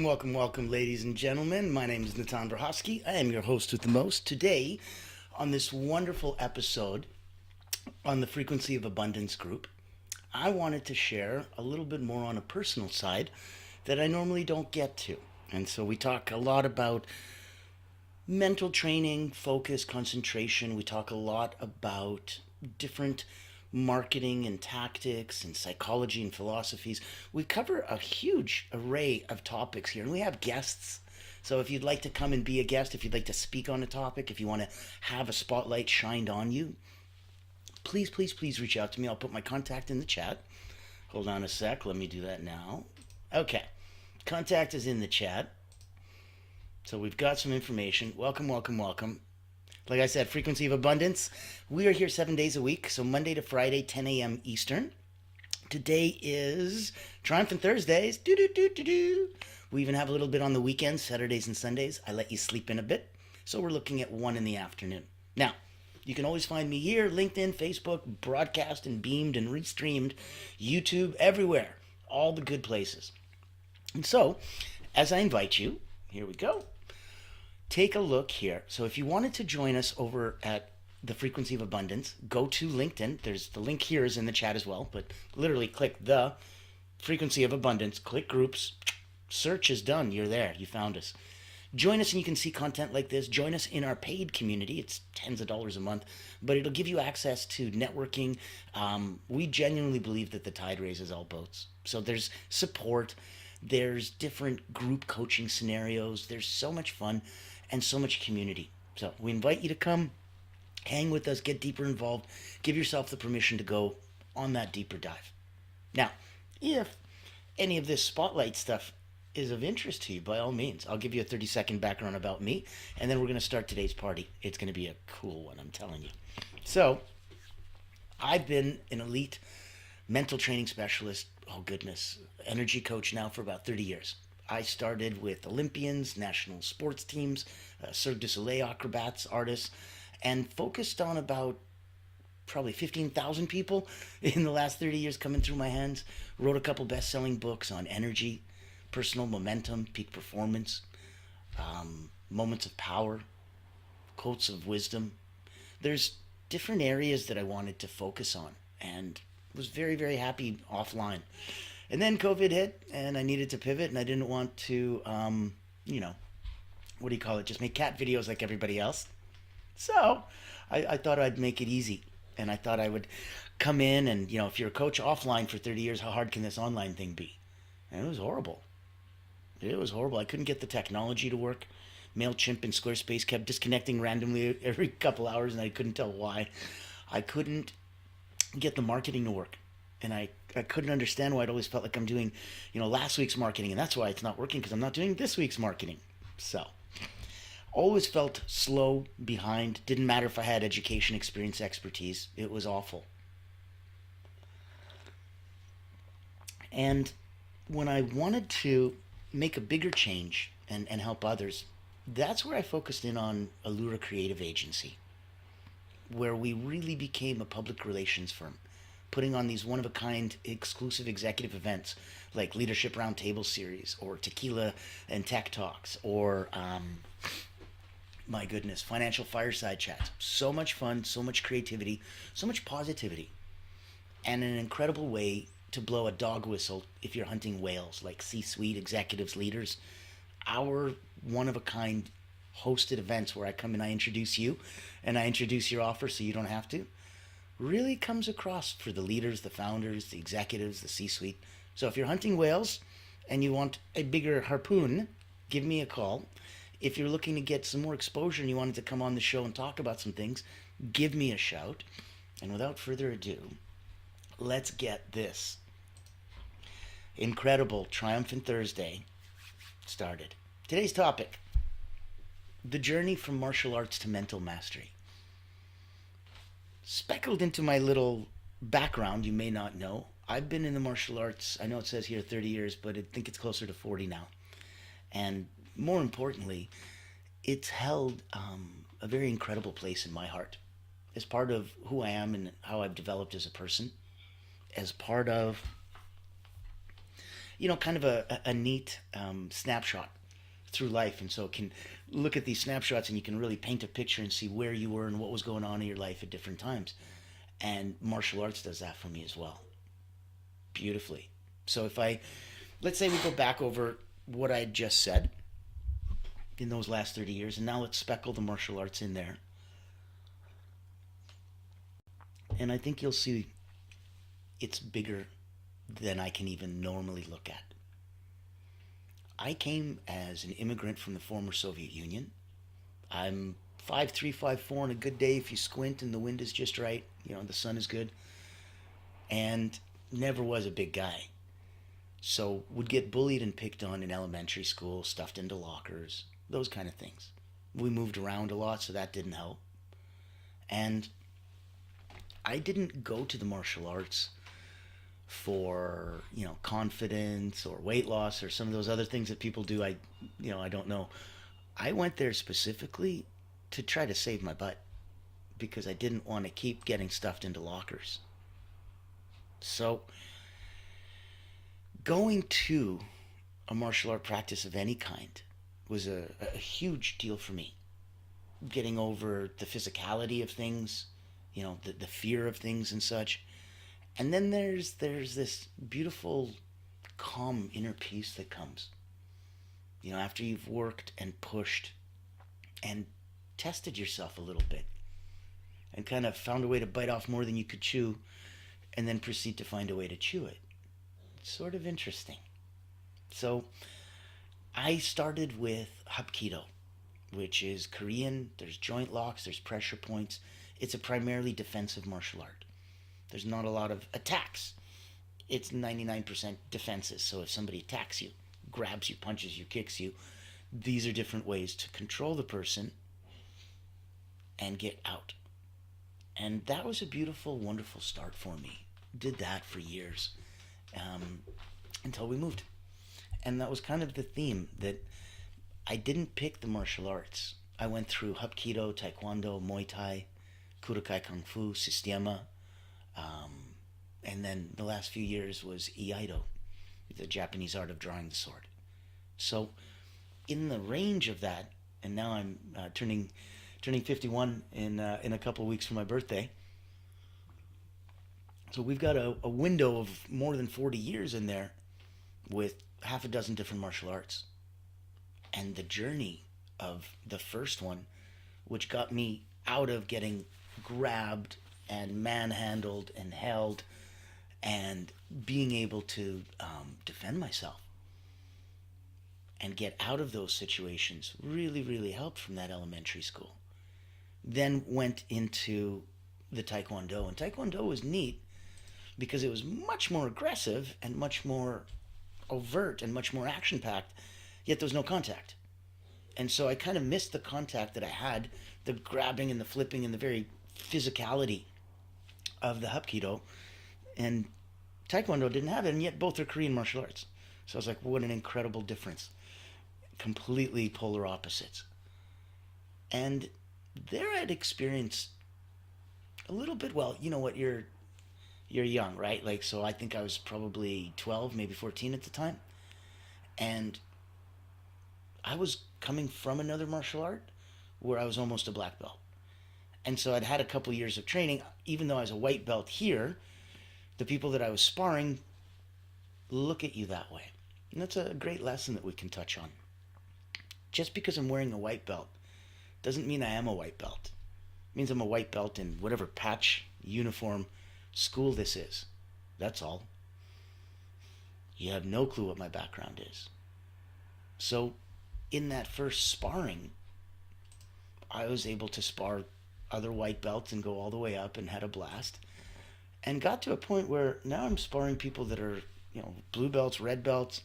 Welcome, ladies and gentlemen. My name is Natan Brahowski. I am your host with the most. Today, on this wonderful episode on the Frequency of Abundance group, I wanted to share a little bit more on a personal side that I normally don't get to. And so we talk a lot about mental training, focus, concentration. We talk a lot about different marketing and tactics and psychology and philosophies. We cover a huge array of topics here, and we have guests. So if you'd like to come and be a guest, if you'd like to speak on a topic, if you want to have a spotlight shined on you, please reach out to me. I'll put my contact in the chat. Hold on a sec. Let me do that now. Okay. Contact is in the chat. So we've got some information. Welcome. Like I said, Frequency of Abundance. We are here 7 days a week, so Monday to Friday, 10 a.m. Eastern. Today is Triumphant Thursdays. We even have a little bit on the weekends, Saturdays and Sundays. I let you sleep in a bit. So we're looking at 1 in the afternoon. Now, you can always find me here, LinkedIn, Facebook, broadcast and beamed and restreamed, YouTube, everywhere. All the good places. And so, as I invite you, here we go. Take a look here. So if you wanted to join us over at the Frequency of Abundance, go to LinkedIn. There's the link here is in the chat as well, but literally click the Frequency of Abundance, click groups, search is done. You're there. You found us. Join us and you can see content like this. Join us in our paid community. It's tens of dollars a month, but it'll give you access to networking. We genuinely believe that the tide raises all boats. So there's support. There's different group coaching scenarios. There's so much fun and so much community. So we invite you to come, hang with us, get deeper involved, give yourself the permission to go on that deeper dive. Now, if any of this spotlight stuff is of interest to you, by all means, I'll give you a 30-second background about me, and then we're going to start today's party. It's going to be a cool one, I'm telling you. So, I've been an elite mental training specialist, oh goodness, energy coach now for about 30 years. I started with Olympians, national sports teams, Cirque du Soleil acrobats, artists, and focused on about probably 15,000 people in the last 30 years coming through my hands. Wrote a couple best-selling books on energy, personal momentum, peak performance, moments of power, quotes of wisdom. There's different areas that I wanted to focus on, and was very happy offline. And then COVID hit, and I needed to pivot, and I didn't want to, what do you call it? Just make cat videos like everybody else. So I thought I'd make it easy, and I thought I would come in and, if you're a coach offline for 30 years, how hard can this online thing be? And it was horrible. It was horrible. I couldn't get the technology to work. MailChimp and Squarespace kept disconnecting randomly every couple hours, and I couldn't tell why. I couldn't get the marketing to work. And I couldn't understand why it always felt like I'm doing, last week's marketing. And that's why it's not working, because I'm not doing this week's marketing. So, always felt slow, behind. Didn't matter if I had education, experience, expertise. It was awful. And when I wanted to make a bigger change and help others, that's where I focused in on Allura Creative Agency, where we really became a public relations firm, putting on these one-of-a-kind exclusive executive events like Leadership Roundtable Series or Tequila and Tech Talks or, my goodness, Financial Fireside Chats. So much fun, so much creativity, so much positivity, and an incredible way to blow a dog whistle if you're hunting whales like C-suite executives, leaders. Our one-of-a-kind hosted events where I come and I introduce you and I introduce your offer so you don't have to, really comes across for the leaders, the founders, the executives, the C-suite. So if you're hunting whales and you want a bigger harpoon, give me a call. If you're looking to get some more exposure and you wanted to come on the show and talk about some things, give me a shout. And without further ado, let's get this incredible Triumphant Thursday started. Today's topic, the journey from martial arts to mental mastery. Speckled into my little background, you may not know, I've been in the martial arts, I know it says here 30 years, but I think it's closer to 40 now. And more importantly, it's held a very incredible place in my heart as part of who I am and how I've developed as a person, as part of kind of a neat snapshot through life. And so it can look at these snapshots and you can really paint a picture and see where you were and what was going on in your life at different times. And martial arts does that for me as well, beautifully. So let's say we go back over what I just said in those last 30 years, and now let's speckle the martial arts in there. And I think you'll see it's bigger than I can even normally look at. I came as an immigrant from the former Soviet Union. I'm 5'3", 5'4" on a good day if you squint and the wind is just right. The sun is good. And never was a big guy. So would get bullied and picked on in elementary school, stuffed into lockers, those kind of things. We moved around a lot, so that didn't help. And I didn't go to the martial arts for, confidence or weight loss or some of those other things that people do. I don't know. I went there specifically to try to save my butt because I didn't want to keep getting stuffed into lockers. So going to a martial art practice of any kind was a huge deal for me. Getting over the physicality of things, the fear of things and such. And then there's this beautiful, calm inner peace that comes. After you've worked and pushed and tested yourself a little bit and kind of found a way to bite off more than you could chew and then proceed to find a way to chew it. It's sort of interesting. So I started with Hapkido, which is Korean. There's joint locks, there's pressure points. It's a primarily defensive martial art. There's not a lot of attacks. It's 99% defenses. So if somebody attacks you, grabs you, punches you, kicks you, these are different ways to control the person and get out. And that was a beautiful, wonderful start for me. Did that for years until we moved. And that was kind of the theme, that I didn't pick the martial arts. I went through Hapkido, Taekwondo, Muay Thai, Kurokai Kung Fu, Sistema, and then the last few years was Iaido, the Japanese art of drawing the sword. So in the range of that, and now I'm turning 51 in a couple of weeks for my birthday. So we've got a window of more than 40 years in there with half a dozen different martial arts. And the journey of the first one, which got me out of getting grabbed and manhandled and held and being able to defend myself and get out of those situations, really, really helped from that elementary school. Then went into the Taekwondo. And Taekwondo was neat because it was much more aggressive and much more overt and much more action-packed, yet there was no contact. And so I kind of missed the contact that I had, the grabbing and the flipping and the very physicality of the Hapkido. And Taekwondo didn't have it, and yet both are Korean martial arts. So I was like, what an incredible difference. Completely polar opposites. And there I'd experienced a little bit, well, you know what, you're young, right? Like, so I think I was probably 12, maybe 14 at the time. And I was coming from another martial art where I was almost a black belt. And so I'd had a couple years of training. Even though I was a white belt here, the people that I was sparring look at you that way. And that's a great lesson that we can touch on. Just because I'm wearing a white belt doesn't mean I am a white belt. It means I'm a white belt in whatever patch, uniform, school this is. That's all. You have no clue what my background is. So in that first sparring, I was able to spar other white belts and go all the way up and had a blast. And got to a point where now I'm sparring people that are, blue belts, red belts,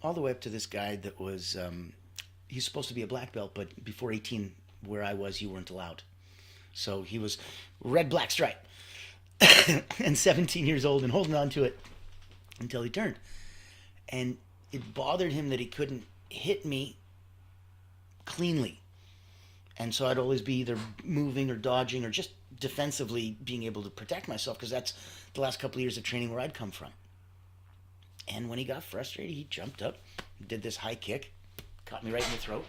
all the way up to this guy that was, he's supposed to be a black belt, but before 18, where I was, you weren't allowed. So he was red, black stripe and 17 years old and holding on to it until he turned. And it bothered him that he couldn't hit me cleanly. And so I'd always be either moving or dodging or just defensively being able to protect myself, because that's the last couple of years of training where I'd come from. And when he got frustrated, he jumped up, did this high kick, caught me right in the throat,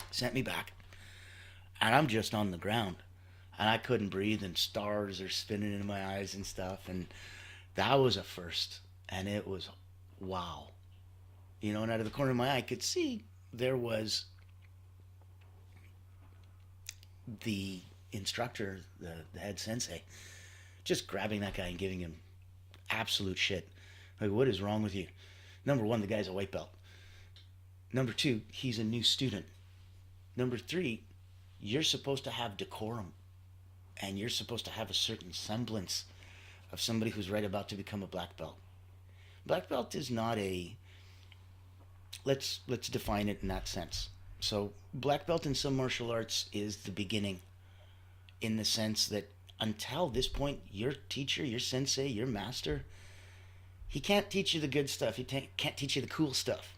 sent me back. And I'm just on the ground. And I couldn't breathe, and stars are spinning in my eyes and stuff. And that was a first. And it was wow. You know, and out of the corner of my eye, I could see there was the instructor, the head sensei, just grabbing that guy and giving him absolute shit. Like, what is wrong with you? Number one, the guy's a white belt. Number two, he's a new student. Number three, you're supposed to have decorum, and you're supposed to have a certain semblance of somebody who's right about to become a black belt. Black belt is not a, let's define it in that sense. So black belt in some martial arts is the beginning, in the sense that until this point, your teacher, your sensei, your master, he can't teach you the good stuff. He can't teach you the cool stuff,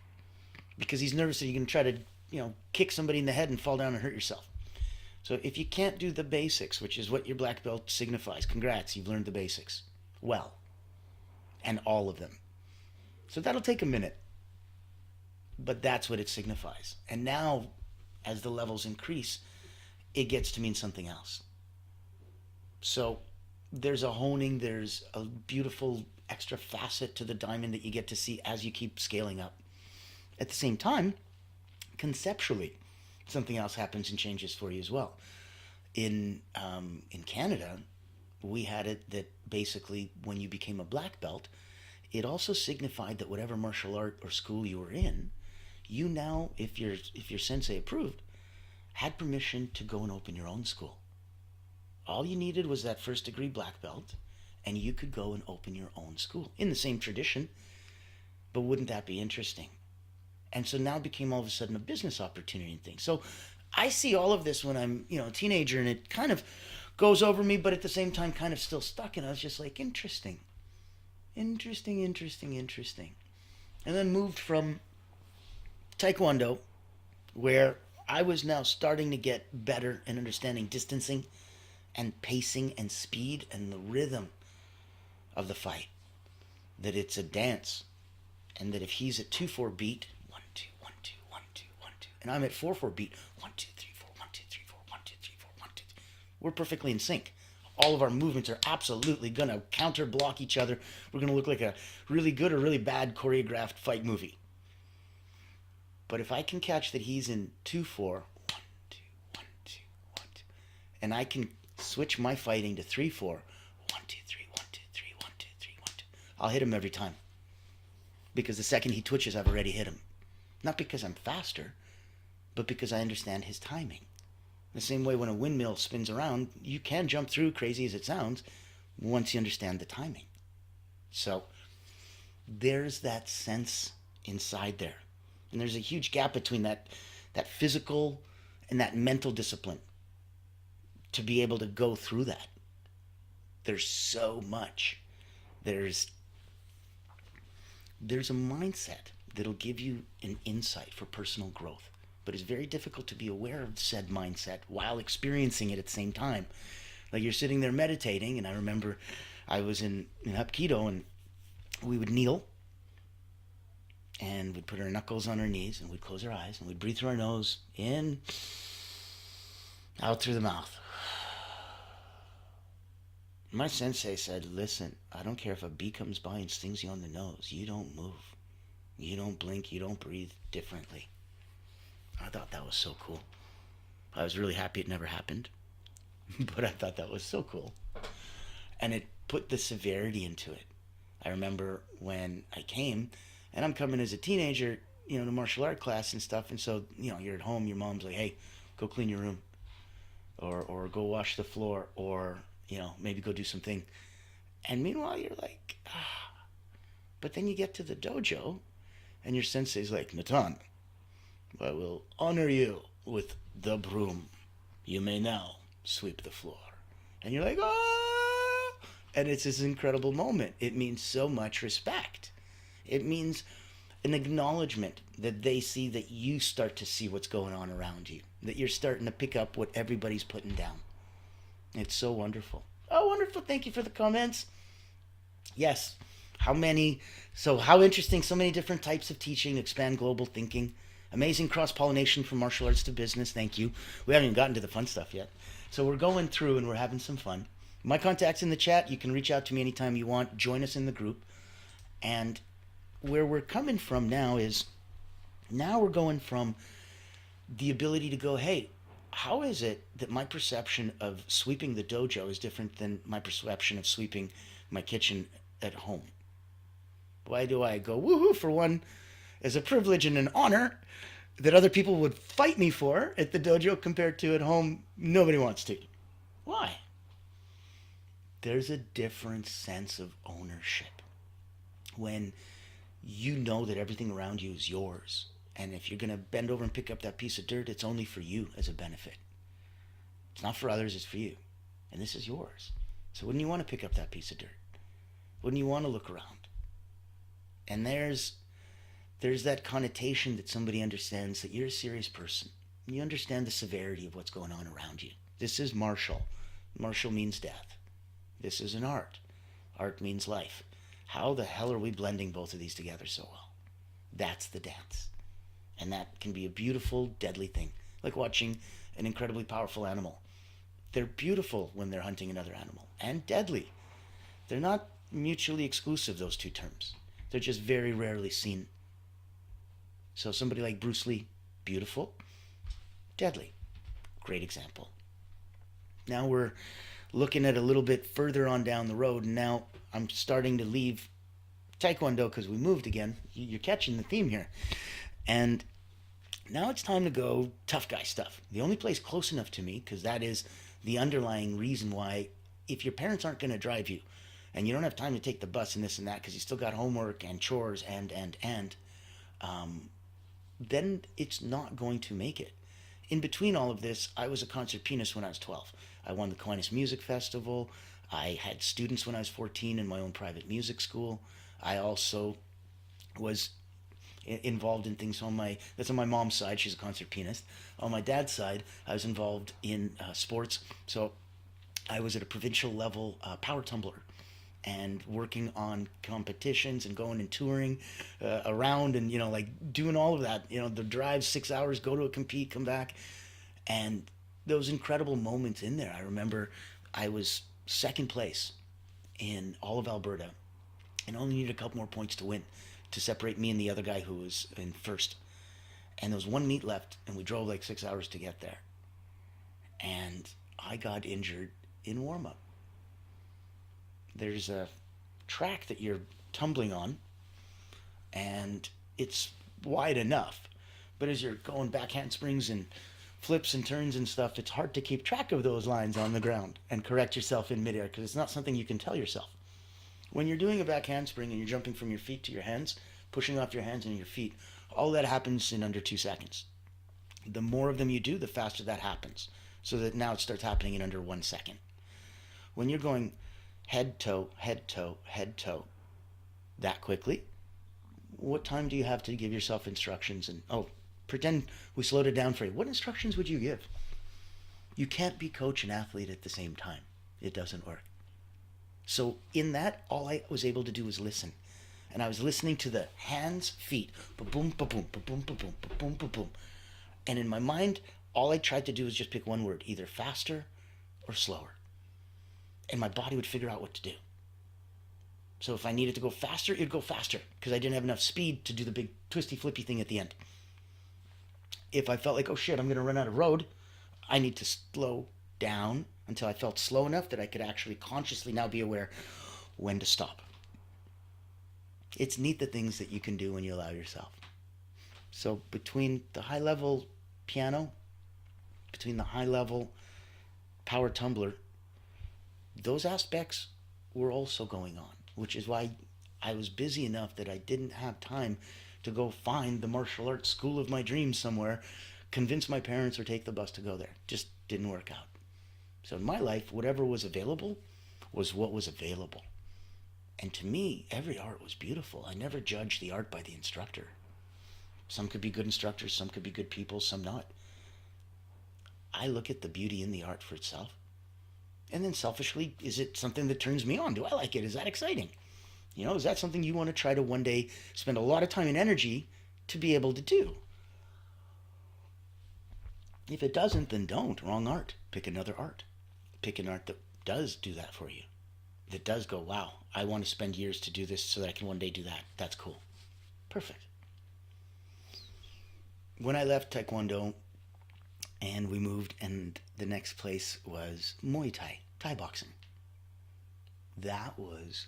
because he's nervous that you're going to try to, kick somebody in the head and fall down and hurt yourself. So if you can't do the basics, which is what your black belt signifies, congrats, you've learned the basics well, and all of them. So that'll take a minute, but that's what it signifies. And now, as the levels increase, it gets to mean something else. So there's a honing, there's a beautiful extra facet to the diamond that you get to see as you keep scaling up. At the same time, conceptually, something else happens and changes for you as well. In Canada, we had it that basically when you became a black belt, it also signified that whatever martial art or school you were in, you now, if your sensei approved, had permission to go and open your own school. All you needed was that first degree black belt, and you could go and open your own school in the same tradition. But wouldn't that be interesting? And so now it became all of a sudden a business opportunity and things. So I see all of this when I'm, a teenager, and it kind of goes over me, but at the same time kind of still stuck. And I was just like, interesting. And then moved from Taekwondo, where I was now starting to get better in understanding distancing and pacing and speed and the rhythm of the fight. That it's a dance, and that if he's at 2-4 beat, 1 2 1 2 1 2 1 2, and I'm at 4-4 beat, 1 2 3 4 1 2 3 4 1 2 3 4 1 2, we're perfectly in sync. All of our movements are absolutely gonna counter block each other. We're gonna look like a really good or really bad choreographed fight movie. But if I can catch that he's in 2-4, 1 2 1 2 1 2, and I can switch my fighting to 3-4, 1 2 3 1 2 3 1 2 3 1 2, I'll hit him every time. Because the second he twitches, I've already hit him. Not because I'm faster, but because I understand his timing. The same way when a windmill spins around, you can jump through, crazy as it sounds, once you understand the timing. So there's that sense inside there. And there's a huge gap between that physical and that mental discipline to be able to go through that. There's so much. There's a mindset that'll give you an insight for personal growth, but it's very difficult to be aware of said mindset while experiencing it at the same time. Like, you're sitting there meditating, and I remember I was in Hapkido, and we would kneel, and we'd put our knuckles on our knees, and we'd close our eyes, and we'd breathe through our nose, in, out through the mouth. My sensei said, listen, I don't care if a bee comes by and stings you on the nose. You don't move. You don't blink. You don't breathe differently. I thought that was so cool. I was really happy it never happened, but I thought that was so cool. And it put the severity into it. I remember when I came, and I'm coming as a teenager, to martial art class and stuff, and so, you're at home, your mom's like, hey, go clean your room, or go wash the floor, or maybe go do something. And meanwhile, you're like, But then you get to the dojo, and your sensei's like, Natan, I will honor you with the broom. You may now sweep the floor. And you're like, oh! And it's this incredible moment. It means so much respect. It means an acknowledgement that they see that you start to see what's going on around you, that you're starting to pick up what everybody's putting down. It's so wonderful. Oh, wonderful. Thank you for the comments. Yes. How many? So, how interesting. So many different types of teaching, expand global thinking. Amazing cross pollination from martial arts to business. Thank you. We haven't even gotten to the fun stuff yet. So, we're going through and we're having some fun. My contact's in the chat. You can reach out to me anytime you want. Join us in the group. And where we're coming from now is now we're going from the ability to go, hey, how is it that my perception of sweeping the dojo is different than my perception of sweeping my kitchen at home? Why do I go woohoo for one as a privilege and an honor that other people would fight me for at the dojo compared to at home nobody wants to? Why? There's a different sense of ownership when you know that everything around you is yours. And if you're going to bend over and pick up that piece of dirt, it's only for you as a benefit. It's not for others, it's for you. And this is yours. So wouldn't you want to pick up that piece of dirt? Wouldn't you want to look around? And there's that connotation that somebody understands that you're a serious person. You understand the severity of what's going on around you. This is martial. Martial means death. This is an art. Art means life. How the hell are we blending both of these together so well? That's the dance. And that can be a beautiful, deadly thing. Like watching an incredibly powerful animal. They're beautiful when they're hunting another animal. And deadly. They're not mutually exclusive, those two terms. They're just very rarely seen. So somebody like Bruce Lee, beautiful, deadly. Great example. Now we're looking at a little bit further on down the road, and now I'm starting to leave Taekwondo because we moved again. You're catching the theme here. And now it's time to go tough guy stuff. The only place close enough to me, because that is the underlying reason why, if your parents aren't going to drive you, and you don't have time to take the bus and this and that because you still got homework and chores and, then it's not going to make it. In between all of this, I was a concert pianist when I was 12. I won the Aquinas Music Festival. I had students when I was 14 in my own private music school. I also was involved in things that's on my mom's side. She's a concert pianist. On my dad's side, I was involved in sports. So I was at a provincial level power tumbler and working on competitions and going and touring around and, like doing all of that, the drive 6 hours, go to a compete, come back. And those incredible moments in there. I remember I was second place in all of Alberta and only needed a couple more points to win to separate me and the other guy who was in first. And there was one meet left and we drove like 6 hours to get there. And I got injured in warm-up. There's a track that you're tumbling on and it's wide enough, but as you're going back handsprings and flips and turns and stuff, it's hard to keep track of those lines on the ground and correct yourself in midair because it's not something you can tell yourself. When you're doing a back handspring and you're jumping from your feet to your hands, pushing off your hands and your feet, all that happens in under 2 seconds. The more of them you do, the faster that happens, so that now it starts happening in under 1 second. When you're going head, toe, head, toe, head, toe, that quickly, what time do you have to give yourself instructions? And, pretend we slowed it down for you. What instructions would you give? You can't be coach and athlete at the same time. It doesn't work. So in that, all I was able to do was listen. And I was listening to the hands, feet, ba-boom, ba-boom, ba-boom, ba-boom, ba-boom, ba-boom. And in my mind, all I tried to do was just pick one word, either faster or slower. And my body would figure out what to do. So if I needed to go faster, it'd go faster because I didn't have enough speed to do the big twisty flippy thing at the end. If I felt like, oh shit, I'm going to run out of road, I need to slow down until I felt slow enough that I could actually consciously now be aware when to stop. It's neat the things that you can do when you allow yourself. So between the high level piano, between the high level power tumbler, those aspects were also going on, which is why I was busy enough that I didn't have time to go find the martial arts school of my dreams somewhere, convince my parents or take the bus to go there. Just didn't work out. So in my life, whatever was available was what was available. And to me, every art was beautiful. I never judged the art by the instructor. Some could be good instructors, some could be good people, some not. I look at the beauty in the art for itself. And then selfishly, is it something that turns me on? Do I like it? Is that exciting? Is that something you want to try to one day spend a lot of time and energy to be able to do? If it doesn't, then don't. Wrong art. Pick another art. Pick an art that does do that for you. That does go, wow, I want to spend years to do this so that I can one day do that. That's cool. Perfect. When I left Taekwondo and we moved, and the next place was Muay Thai, Thai boxing. That was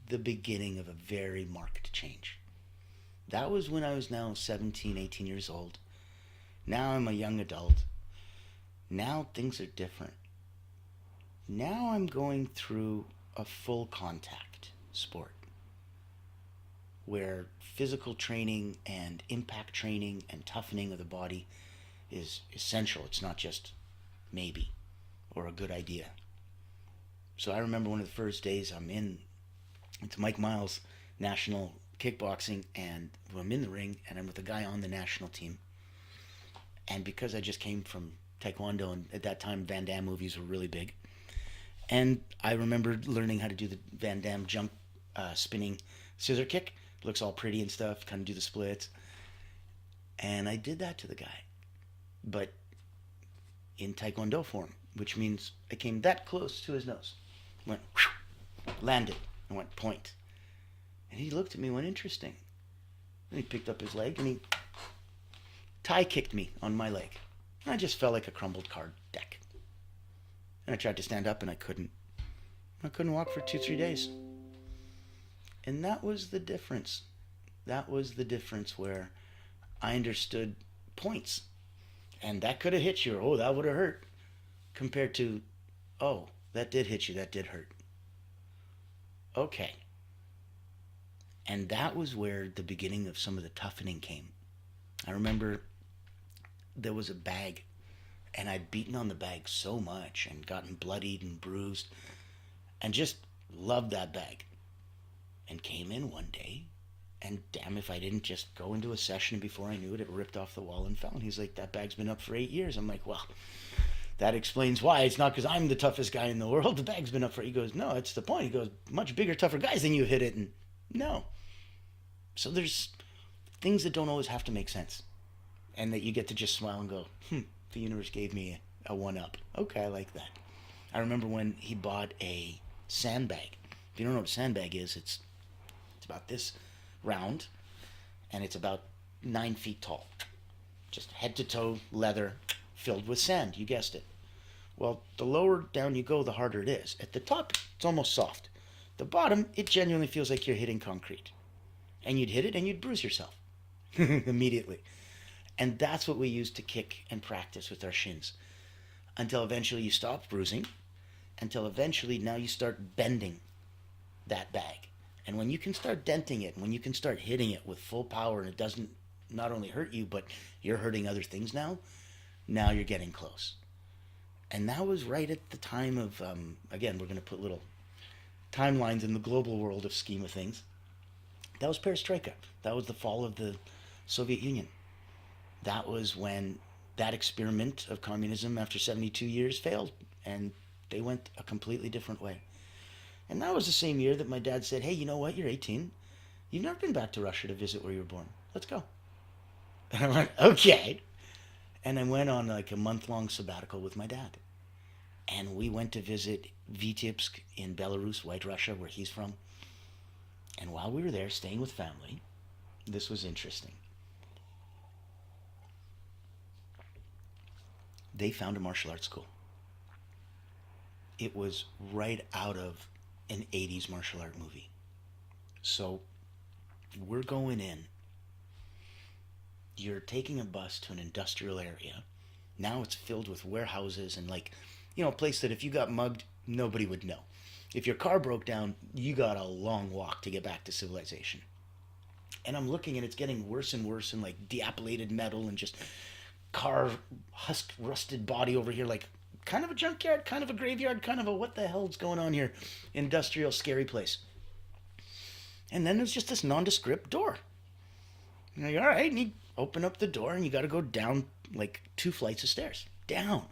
the beginning of a very marked change. That was when I was now 17, 18 years old. Now I'm a young adult. Now things are different. Now I'm going through a full contact sport where physical training and impact training and toughening of the body is essential. It's not just maybe or a good idea. So I remember one of the first days it's Mike Miles National Kickboxing, and I'm in the ring and I'm with a guy on the national team. And because I just came from Taekwondo, and at that time Van Damme movies were really big, and I remember learning how to do the Van Damme jump, spinning scissor kick. It looks all pretty and stuff, kind of do the splits. And I did that to the guy, but in Taekwondo form, which means I came that close to his nose, went, whew, landed, and went point. And he looked at me and went, interesting. And he picked up his leg and he Thai kicked me on my leg. And I just felt like a crumbled card deck. And I tried to stand up and I couldn't. I couldn't walk for 2-3 days. And that was the difference. That was the difference where I understood points. And that could have hit you, or oh, that would have hurt. Compared to, oh, that did hit you, that did hurt. Okay. And that was where the beginning of some of the toughening came. I remember there was a bag, and I'd beaten on the bag so much and gotten bloodied and bruised and just loved that bag. And came in one day, and damn if I didn't just go into a session, and before I knew it, it ripped off the wall and fell. And he's like, that bag's been up for 8 years. I'm like, well, that explains why. It's not because I'm the toughest guy in the world. The bag's been up for... He goes, no, that's the point. He goes, much bigger, tougher guys than you hit it. And no. So there's things that don't always have to make sense. And that you get to just smile and go, the universe gave me a one-up. Okay, I like that. I remember when he bought a sandbag. If you don't know what a sandbag is, it's about this round, and it's about 9 feet tall. Just head to toe leather filled with sand. You guessed it. Well, the lower down you go, the harder it is. At the top, it's almost soft. The bottom, it genuinely feels like you're hitting concrete. And you'd hit it and you'd bruise yourself immediately. And that's what we use to kick and practice with our shins. Until eventually you stop bruising. Until eventually now you start bending that bag. And when you can start denting it, when you can start hitting it with full power, and it doesn't not only hurt you, but you're hurting other things now you're getting close. And that was right at the time of, again, we're going to put little timelines in the global world of scheme of things. That was perestroika. That was the fall of the Soviet Union. That was when that experiment of communism after 72 years failed, and they went a completely different way. And that was the same year that my dad said, hey, you know what? You're 18. You've never been back to Russia to visit where you were born. Let's go. And I went, okay. And I went on like a month-long sabbatical with my dad. And we went to visit Vitebsk in Belarus, White Russia, where he's from. And while we were there, staying with family, this was interesting. They found a martial arts school. It was right out of an 80s martial art movie. So we're going in. You're taking a bus to an industrial area. Now it's filled with warehouses and a place that if you got mugged, nobody would know. If your car broke down, you got a long walk to get back to civilization. And I'm looking and it's getting worse and worse, and diapilated metal and just car husk rusted body over here, kind of a junkyard, kind of a graveyard, kind of a what the hell's going on here, industrial scary place. And then there's just this nondescript door. And you're like, all right, and you open up the door and you got to go down like 2 flights of stairs. Down.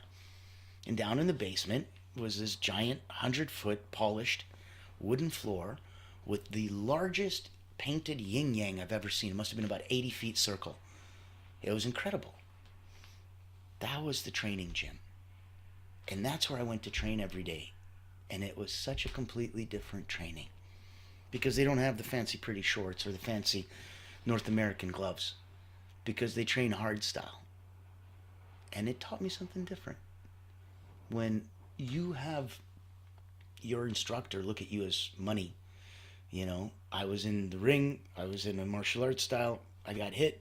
And down in the basement was this giant 100-foot polished wooden floor with the largest painted yin yang I've ever seen. It must have been about 80 feet circle. It was incredible. That was the training gym. And that's where I went to train every day. And it was such a completely different training. Because they don't have the fancy pretty shorts or the fancy North American gloves. Because they train hard style. And it taught me something different. When you have your instructor look at you as money, I was in the ring, I was in a martial arts style, I got hit,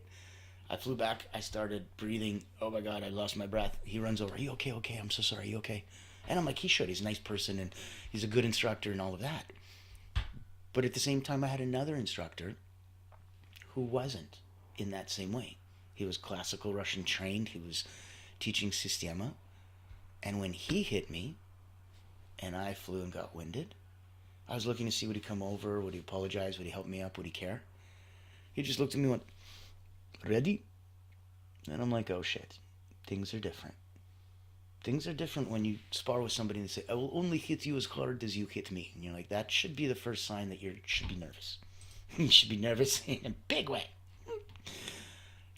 I flew back, I started breathing, oh my God, I lost my breath. He runs over, are you okay? Okay, I'm so sorry, are you okay? And I'm like, he should, he's a nice person and he's a good instructor and all of that. But at the same time, I had another instructor who wasn't in that same way. He was classical Russian trained, he was teaching Sistema. And when he hit me, and I flew and got winded, I was looking to see would he come over, would he apologize, would he help me up, would he care? He just looked at me and went, ready? And I'm like, oh shit, things are different. Things are different when you spar with somebody and they say, I will only hit you as hard as you hit me. And you're like, that should be the first sign that you should be nervous. You should be nervous in a big way.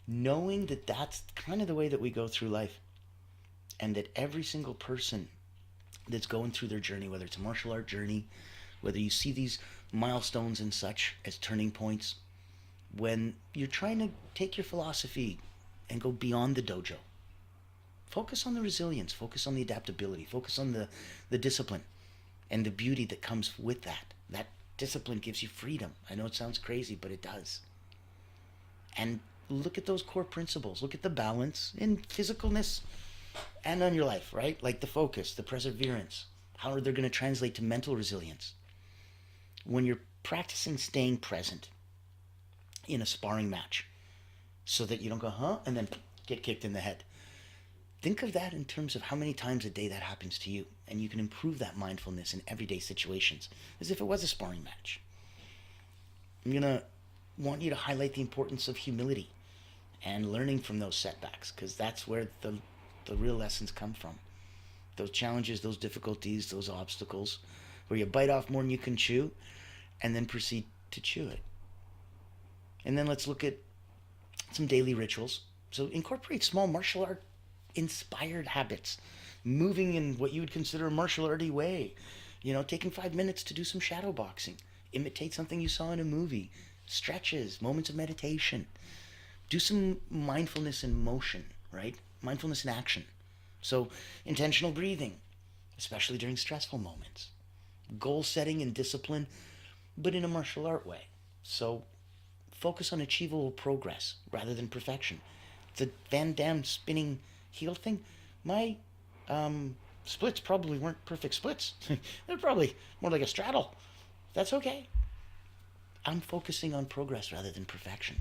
Knowing that that's kind of the way that we go through life. And that every single person that's going through their journey, whether it's a martial art journey, whether you see these milestones and such as turning points, when you're trying to take your philosophy and go beyond the dojo, focus on the resilience, focus on the adaptability, focus on the discipline and the beauty that comes with that. That discipline gives you freedom. I know it sounds crazy, but it does. And look at those core principles. Look at the balance in physicalness and on your life, right? Like the focus, the perseverance. How are they going to translate to mental resilience? When you're practicing staying present in a sparring match so that you don't go, huh? And then get kicked in the head. Think of that in terms of how many times a day that happens to you. And you can improve that mindfulness in everyday situations as if it was a sparring match. I'm going to want you to highlight the importance of humility and learning from those setbacks, because that's where the real lessons come from. Those challenges, those difficulties, those obstacles, where you bite off more than you can chew and then proceed to chew it. And then let's look at some daily rituals. So incorporate small martial art inspired habits, moving in what you would consider a martial arty way. Taking 5 minutes to do some shadow boxing, imitate something you saw in a movie, stretches, moments of meditation. Do some mindfulness in motion, right? Mindfulness in action. So intentional breathing, especially during stressful moments. Goal setting and discipline, but in a martial art way. So focus on achievable progress rather than perfection. The Van Damme spinning heel thing, my splits probably weren't perfect splits. They're probably more like a straddle. That's okay. I'm focusing on progress rather than perfection.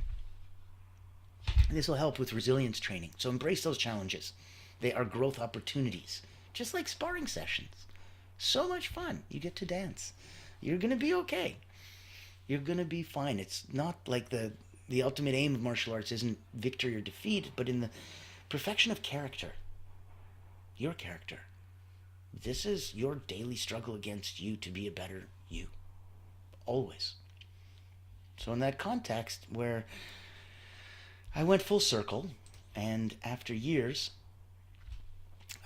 This will help with resilience training. So embrace those challenges. They are growth opportunities, just like sparring sessions. So much fun. You get to dance. You're going to be okay. You're going to be fine. It's not like the ultimate aim of martial arts isn't victory or defeat, but in the perfection of character. Your character. This is your daily struggle against you to be a better you. Always. So in that context where I went full circle, and after years,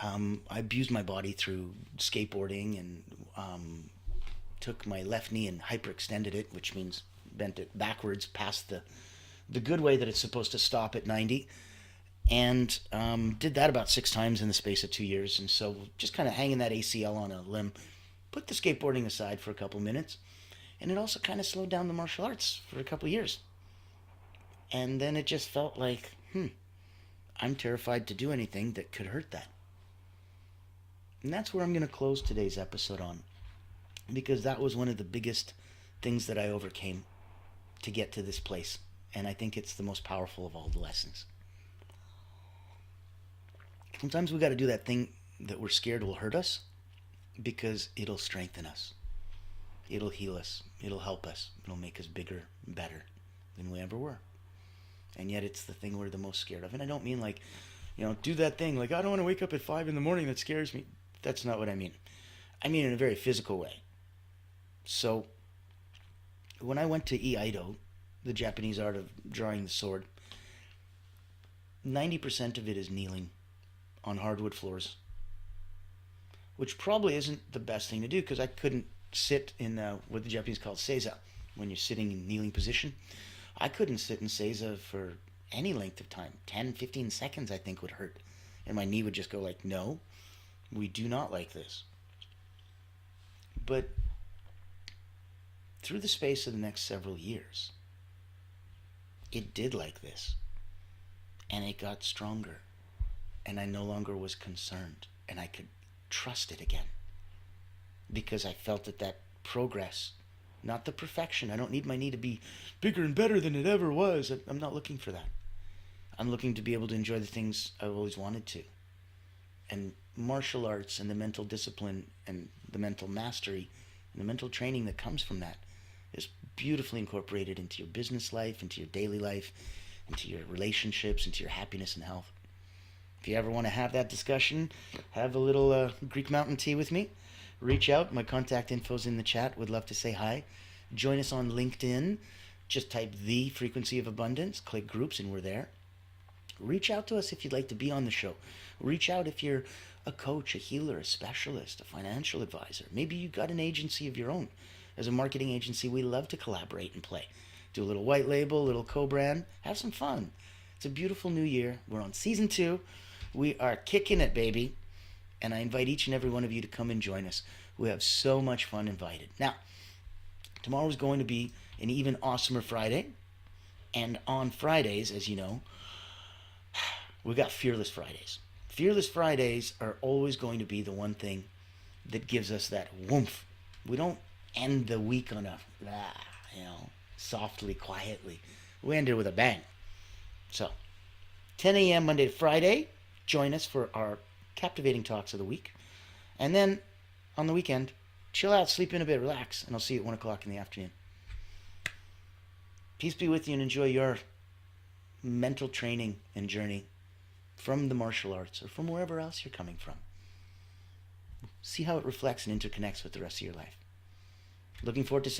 I abused my body through skateboarding and took my left knee and hyperextended it, which means bent it backwards past the good way that it's supposed to stop at 90. And did that about 6 times in the space of 2 years. And so just kind of hanging that ACL on a limb, put the skateboarding aside for a couple minutes. And it also kind of slowed down the martial arts for a couple years. And then it just felt like, I'm terrified to do anything that could hurt that. And that's where I'm going to close today's episode on. Because that was one of the biggest things that I overcame to get to this place. And I think it's the most powerful of all the lessons. Sometimes we got to do that thing that we're scared will hurt us because it'll strengthen us. It'll heal us. It'll help us. It'll make us bigger and better than we ever were. And yet it's the thing we're the most scared of. And I don't mean like, do that thing. Like, I don't want to wake up at 5 in the morning. That scares me. That's not what I mean. I mean in a very physical way. So when I went to Iaido, the Japanese art of drawing the sword, 90% of it is kneeling on hardwood floors, which probably isn't the best thing to do because I couldn't sit in what the Japanese call seiza, when you're sitting in kneeling position. I couldn't sit in seiza for any length of time. 10, 15 seconds I think would hurt. And my knee would just go like, no, we do not like this. But through the space of the next several years, it did like this. And it got stronger. And I no longer was concerned. And I could trust it again. Because I felt that progress, not the perfection. I don't need my knee to be bigger and better than it ever was. I'm not looking for that. I'm looking to be able to enjoy the things I've always wanted to. And martial arts and the mental discipline and the mental mastery and the mental training that comes from that is beautifully incorporated into your business life, into your daily life, into your relationships, into your happiness and health. If you ever want to have that discussion, have a little Greek mountain tea with me, reach out. My contact info's in the chat. Would love to say hi. Join us on LinkedIn. Just type The Frequency of Abundance, click groups, and we're there. Reach out to us if you'd like to be on the show. Reach out if you're a coach, a healer, a specialist, a financial advisor. Maybe you've got an agency of your own. As a marketing agency, we love to collaborate and play. Do a little white label, a little co-brand. Have some fun. It's a beautiful new year. We're on season 2. We are kicking it, baby. And I invite each and every one of you to come and join us. We have so much fun invited. Now, tomorrow is going to be an even awesomer Friday. And on Fridays, as you know, we got Fearless Fridays. Fearless Fridays are always going to be the one thing that gives us that woomph. We don't end the week on a, softly, quietly. We end it with a bang. So, 10 a.m. Monday to Friday, join us for our captivating talks of the week. And then, on the weekend, chill out, sleep in a bit, relax, and I'll see you at 1 o'clock in the afternoon. Peace be with you and enjoy your mental training and journey from the martial arts or from wherever else you're coming from. See how it reflects and interconnects with the rest of your life. Looking forward to saying